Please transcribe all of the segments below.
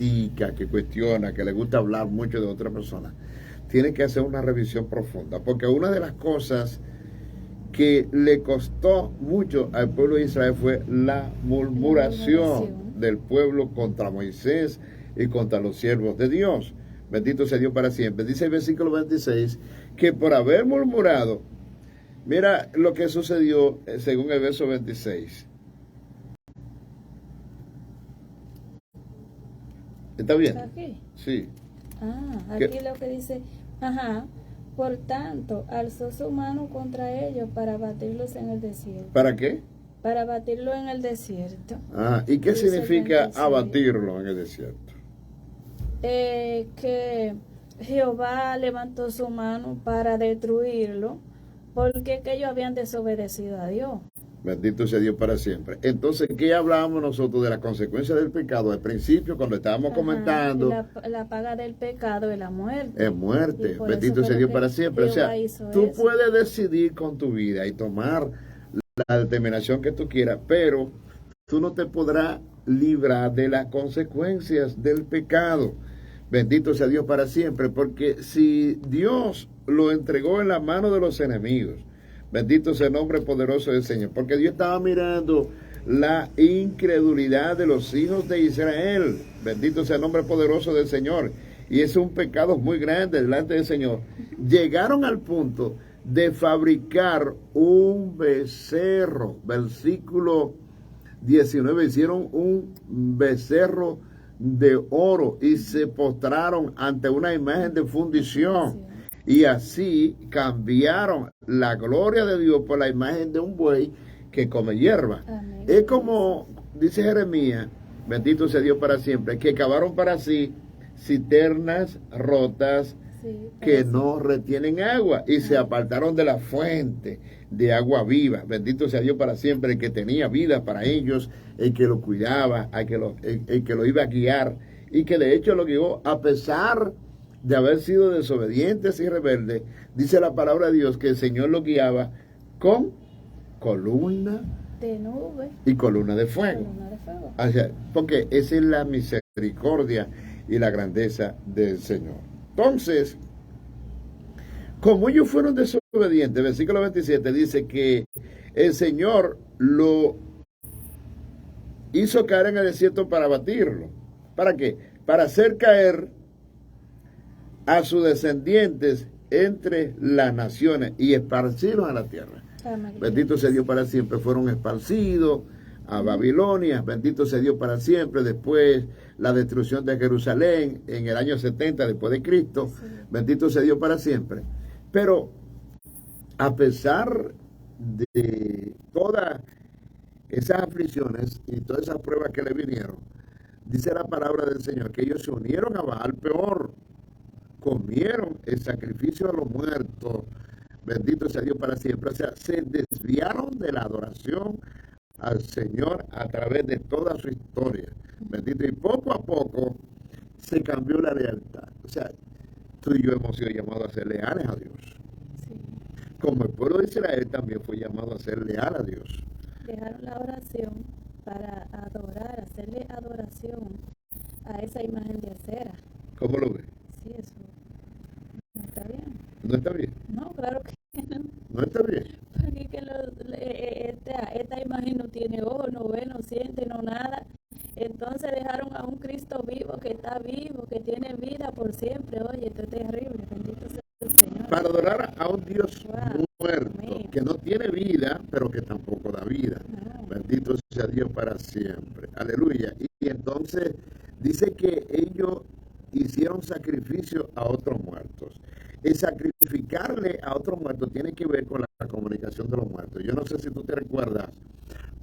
critica, que cuestiona, que le gusta hablar mucho de otra persona, tiene que hacer una revisión profunda, porque una de las cosas que le costó mucho al pueblo de Israel fue la murmuración del pueblo contra Moisés y contra los siervos de Dios. Bendito sea Dios para siempre. Dice el versículo 26 que por haber murmurado, mira lo que sucedió según el verso 26. ¿Está bien? ¿Aquí? Sí. Aquí lo que dice, por tanto, alzó su mano contra ellos para batirlos en el desierto. ¿Para qué? Para batirlo en el desierto. ¿Y qué Dice significa 26. abatirlo en el desierto? Que Jehová levantó su mano para destruirlo, porque que ellos habían desobedecido a Dios. Bendito sea Dios para siempre. Entonces, ¿qué hablábamos nosotros de la consecuencia del pecado? Al principio, cuando estábamos comentando... La paga del pecado es la muerte. Es muerte. Bendito sea Dios para siempre. O sea, tú puedes decidir con tu vida y tomar la determinación que tú quieras, pero tú no te podrás librar de las consecuencias del pecado. Bendito sea Dios para siempre, porque si Dios lo entregó en la mano de los enemigos, bendito sea el nombre poderoso del Señor, porque Dios estaba mirando la incredulidad de los hijos de Israel. Bendito sea el nombre poderoso del Señor. Y es un pecado muy grande delante del Señor. Llegaron al punto de fabricar un becerro. Versículo 19. Hicieron un becerro de oro y se postraron ante una imagen de fundición. Y así cambiaron la gloria de Dios por la imagen de un buey que come hierba. Amén. Es como dice Jeremías, bendito sea Dios para siempre, que cavaron para sí cisternas rotas que no retienen agua y se apartaron de la fuente de agua viva. Bendito sea Dios para siempre, el que tenía vida para ellos, el que lo cuidaba, el que lo iba a guiar y que de hecho lo guió a pesar de haber sido desobedientes y rebeldes. Dice la palabra de Dios que el Señor lo guiaba con columna de nube y columna de fuego. O sea, porque esa es la misericordia y la grandeza del Señor. Entonces, como ellos fueron desobedientes, versículo 27 dice que el Señor lo hizo caer en el desierto para batirlo. ¿Para qué? Para hacer caer a sus descendientes entre las naciones y esparcirlos a la tierra. Bendito sea Dios para siempre. Fueron esparcidos a Babilonia. Bendito sea Dios para siempre. Después la destrucción de Jerusalén en el año 70 después de Cristo. Sí. Bendito sea Dios para siempre. Pero a pesar de todas esas aflicciones y todas esas pruebas que le vinieron, dice la palabra del Señor que ellos se unieron a Baal peor. Comieron el sacrificio de los muertos. Bendito sea Dios para siempre. O sea, se desviaron de la adoración al Señor a través de toda su historia. Bendito. Y poco a poco se cambió la lealtad. O sea, tú y yo hemos sido llamados a ser leales a Dios. Sí. Como el pueblo de Israel también fue llamado a ser leal a Dios. Dejaron la oración para adorar, hacerle adoración a esa imagen de acera. ¿Cómo lo ves? Sí, eso no está bien. ¿No está bien? No, claro que no. ¿No está bien? Porque que esta imagen no tiene ojo, no ve, no siente, no nada. Entonces dejaron a un Cristo vivo, que está vivo, que tiene vida por siempre. Oye, esto es terrible, bendito sea el Señor. Para adorar a un Dios muerto, amén, que no tiene vida, pero que tampoco da vida. No. Bendito sea Dios para siempre. Aleluya. Y entonces dice que ellos hicieron sacrificio a otros muertos. El sacrificarle a otros muertos tiene que ver con la comunicación de los muertos. Yo no sé si tú te recuerdas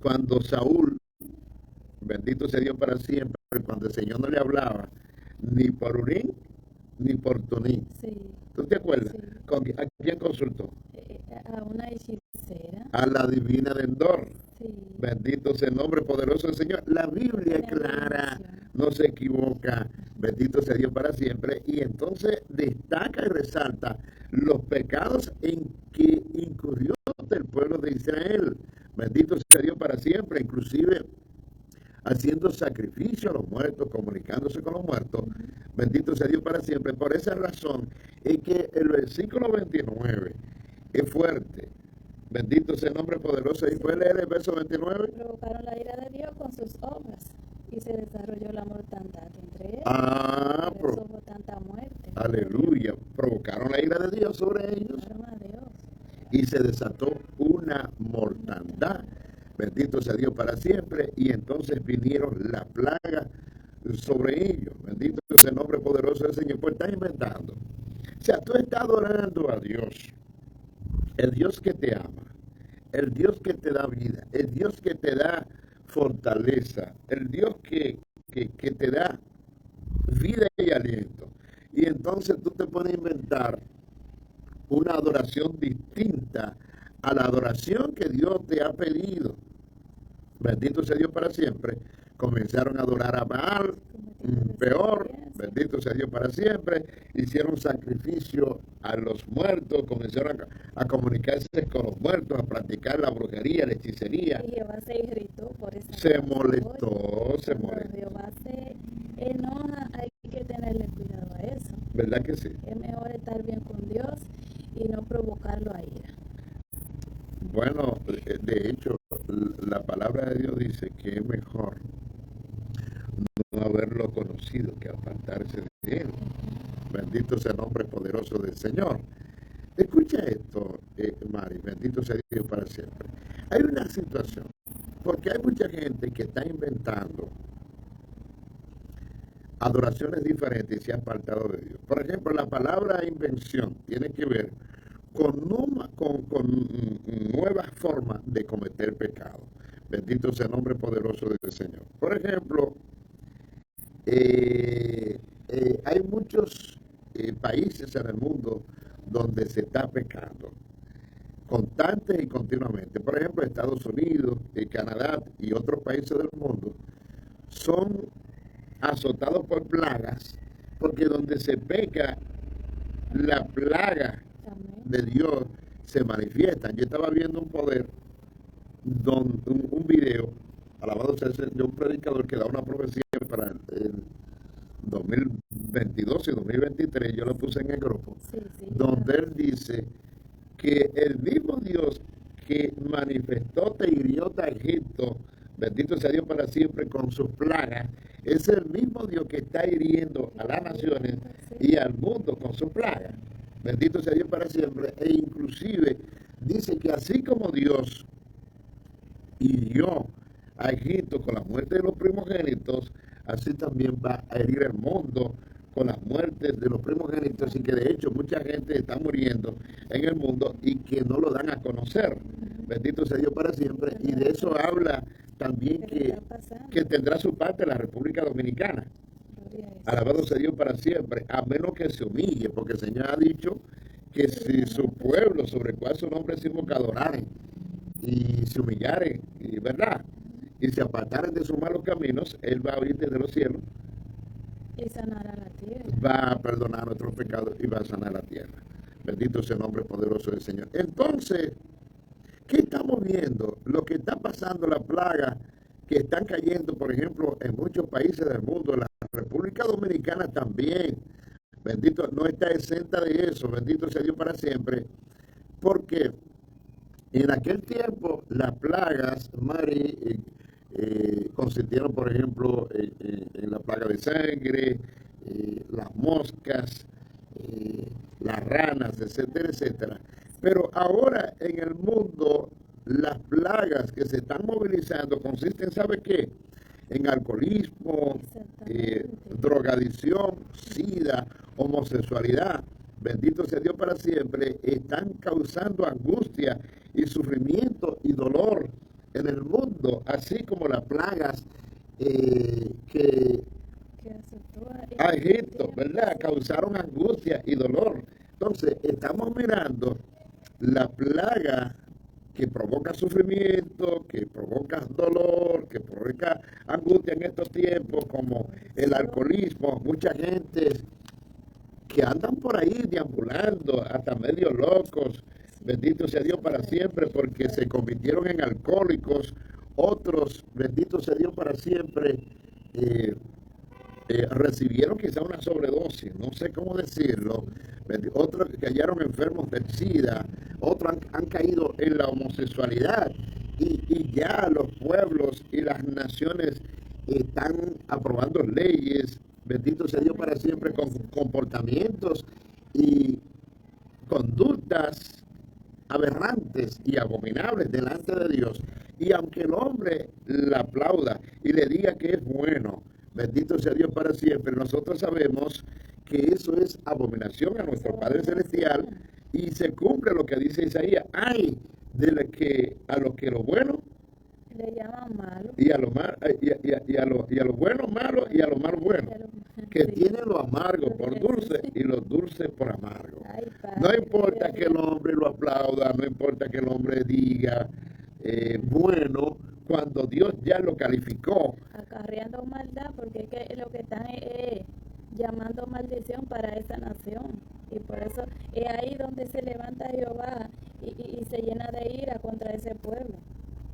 cuando Saúl, bendito sea Dios para siempre, cuando el Señor no le hablaba ni por Urín ni por Tumim. Sí. ¿Tú te acuerdas? Sí. ¿A quién consultó? A una hechicera. A la divina de Endor. Sí. Bendito sea el nombre poderoso del Señor. La Biblia es clara, no se equivoca. Bendito sea Dios para siempre. Y entonces destaca y resalta los pecados en que incurrió el pueblo de Israel. Bendito sea Dios para siempre. Inclusive haciendo sacrificio a los muertos, comunicándose con los muertos. Bendito sea Dios para siempre. Por esa razón es que el versículo 29 es fuerte. Bendito sea el nombre poderoso. ¿Y puede leer el verso 29? Provocaron la ira de Dios con sus obras y se desarrolló la mortandad entre ellos. Por eso hubo tanta muerte. Aleluya. Provocaron la ira de Dios sobre ellos. Y se desató una mortandad. Bendito sea Dios para siempre. Y entonces vinieron la plaga sobre ellos. Bendito sea el nombre poderoso del Señor. Pues está inventando. O sea, tú estás adorando a Dios. El Dios que te ama. El Dios que te da vida. El Dios que te da fortaleza. El Dios que te da vida y aliento. Y entonces tú te puedes inventar una adoración distinta a la adoración que Dios te ha pedido. Bendito sea Dios para siempre. Comenzaron a adorar a Baal, peor, bendito sea Dios para siempre. Hicieron sacrificio a los muertos, comenzaron a comunicarse con los muertos, a practicar la brujería, la hechicería. Y Jehová se irritó por eso. Se molestó. Jehová se enoja, hay que tenerle cuidado a eso. ¿Verdad que sí? Es mejor estar bien con Dios y no provocarlo a ira. Bueno, de hecho, la palabra de Dios dice que es mejor no haberlo conocido que apartarse de él. Bendito sea el nombre poderoso del Señor. Escucha esto, Mari, bendito sea Dios para siempre. Hay una situación, porque hay mucha gente que está inventando adoraciones diferentes y se ha apartado de Dios. Por ejemplo, la palabra invención tiene que ver con nuevas formas de cometer pecado. Bendito sea el nombre poderoso del Señor. Por ejemplo, hay muchos países en el mundo donde se está pecando constante y continuamente. Por ejemplo, Estados Unidos, Canadá y otros países del mundo son azotados por plagas, porque donde se peca, la plaga de Dios se manifiesta. Yo estaba viendo un video, alabado sea de un predicador que da una profecía para el 2022 y 2023, yo lo puse en el grupo, donde él dice que el mismo Dios que manifestó te hirió a Egipto, bendito sea Dios para siempre, con sus plagas, es el mismo Dios que está hiriendo a las naciones y al mundo con sus plagas. Bendito sea Dios para siempre. E inclusive dice que así como Dios hirió a Egipto con la muerte de los primogénitos, así también va a herir el mundo con las muertes de los primogénitos, y que de hecho mucha gente está muriendo en el mundo y que no lo dan a conocer. Bendito sea Dios para siempre. Y de eso habla también que tendrá su parte la República Dominicana. Alabado sea Dios para siempre, a menos que se humille, porque el Señor ha dicho que si su pueblo, sobre el cual su nombre es invocado, adoraren y se humillaren, ¿verdad? Y se apartaren de sus malos caminos, Él va a oír desde los cielos y sanará la tierra. Va a perdonar nuestros pecados y va a sanar la tierra. Bendito sea el nombre poderoso del Señor. Entonces, ¿qué estamos viendo? Lo que está pasando, la plaga que están cayendo, por ejemplo, en muchos países del mundo, la República Dominicana también, bendito, no está exenta de eso, bendito sea Dios para siempre, porque en aquel tiempo las plagas, Mari, consistieron, por ejemplo, en la plaga de sangre, las moscas, las ranas, etcétera, etcétera. Pero ahora en el mundo las plagas que se están movilizando consisten, ¿sabe qué? En alcoholismo, drogadicción, sida, homosexualidad. Bendito sea Dios para siempre. Están causando angustia y sufrimiento y dolor en el mundo, así como las plagas que a Egipto, ¿verdad? Causaron angustia y dolor. Entonces, estamos mirando la plaga que provoca sufrimiento, que provoca dolor, que provoca angustia en estos tiempos, como el alcoholismo. Mucha gente que andan por ahí deambulando, hasta medio locos, bendito sea Dios para siempre, porque se convirtieron en alcohólicos Otros, bendito sea Dios para siempre, recibieron quizá una sobredosis, no sé cómo decirlo. Otros cayeron enfermos del SIDA, otros han caído en la homosexualidad y ya los pueblos y las naciones están aprobando leyes, bendito sea Dios para siempre, con comportamientos y conductas aberrantes y abominables delante de Dios. Y aunque el hombre la aplauda y le diga que es bueno, bendito sea Dios para siempre, nosotros sabemos que eso es abominación a nuestro Padre Celestial y se cumple lo que dice Isaías. Ay de a lo que lo bueno le llaman malo y a lo malo y a lo bueno malo y a lo malo bueno, que tiene lo amargo por dulce y lo dulce por amargo. No importa que el hombre lo aplauda, no importa que el hombre diga bueno, cuando Dios ya lo calificó. Acarreando maldad, porque es que lo que están es llamando maldición para esa nación. Y por eso es ahí donde se levanta Jehová y se llena de ira contra ese pueblo.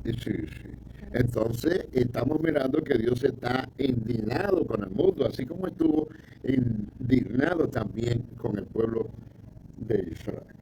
Sí, sí. Entonces estamos mirando que Dios está indignado con el mundo, así como estuvo indignado también con el pueblo de Israel.